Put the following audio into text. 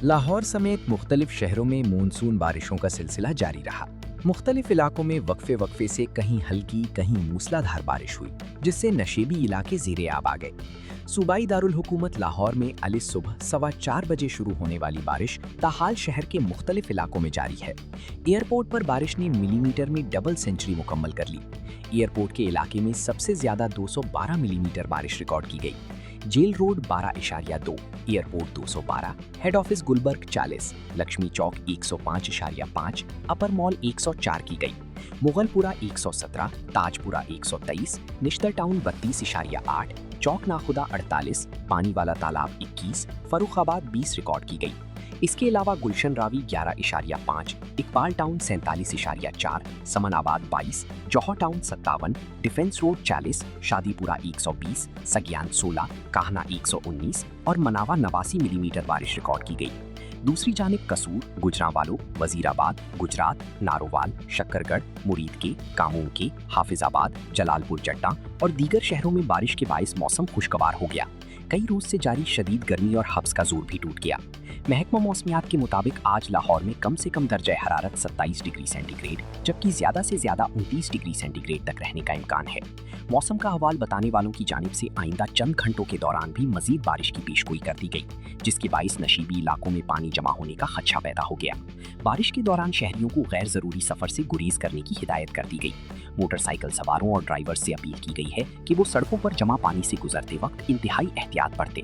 लाहौर समेत मुख्तलिफ शहरों में मानसून बारिशों का सिलसिला जारी रहा। मुख्तलिफ इलाकों में वक्फे वक्फे से कहीं हल्की कहीं मूसलाधार बारिश हुई, जिससे नशेबी इलाके ज़ेरे आब आ गए। सूबाई दारुल हुकूमत लाहौर में अलिस सुबह 4:15 बजे शुरू होने वाली बारिश ताहाल शहर के मुख्तलिफ इलाकों में जारी है। एयरपोर्ट पर बारिश ने मिलीमीटर में डबल सेंचुरी मुकम्मल कर ली। एयरपोर्ट के इलाके में सबसे ज़्यादा 212 मिलीमीटर बारिश रिकॉर्ड की गई। Jail road 12.2, airport 212, head office Gulberg 40, Lakshmi Chowk 105.5, upper mall 104 की गई, मुगलपुरा 117, ताजपुरा 123, निश्तर टाउन 32.8, चौक नाखुदा 48, पानी वाला तालाब 21, फरुखाबाद 20 रिकॉर्ड की गई। इसके अलावा गुलशन रावी 11.5, इकबाल टाउन 47.4, समनाबाद 22, जौहर टाउन 57, डिफेंस रोड 40, शादीपुरा 120, सगियान 16, काहना 119 और मनावा 89 मिलीमीटर बारिश रिकॉर्ड की गई। दूसरी जानिब कसूर, गुजरांवालो, वजीराबाद, गुजरात, नारोवाल, शक्करगढ़, मुरीदके, कामूनके, हाफिजाबाद, जलालपुर जट्टा और दीगर शहरों में बारिश के बाइस मौसम खुशगवार हो गया। कई रोज से जारी शदीद गर्मी और हब्स का जोर भी टूट गया। महकमा मौसमियात के मुताबिक आज लाहौर में कम से कम दर्जा हरारत 27 डिग्री सेंटीग्रेड जबकि ज्यादा से ज्यादा 29 डिग्री सेंटीग्रेड तक रहने का इम्कान है। मौसम का हवाल बताने वालों की जानिब से आइंदा चंद घंटों के दौरान भी मजीद बारिश की पेशगोई कर दी गई, जिसके बाइस नशीबी इलाकों में पानी जमा होने का खदशा पैदा हो गया। बारिश के दौरान शहरियों को गैर जरूरी सफर से गुरेज करने की हिदायत कर दी गई। मोटरसाइकिल सवारों और ड्राइवर्स से अपील की गई है कि वो सड़कों पर जमा पानी से गुजरते वक्त इंतहाई एहतियात बरतें।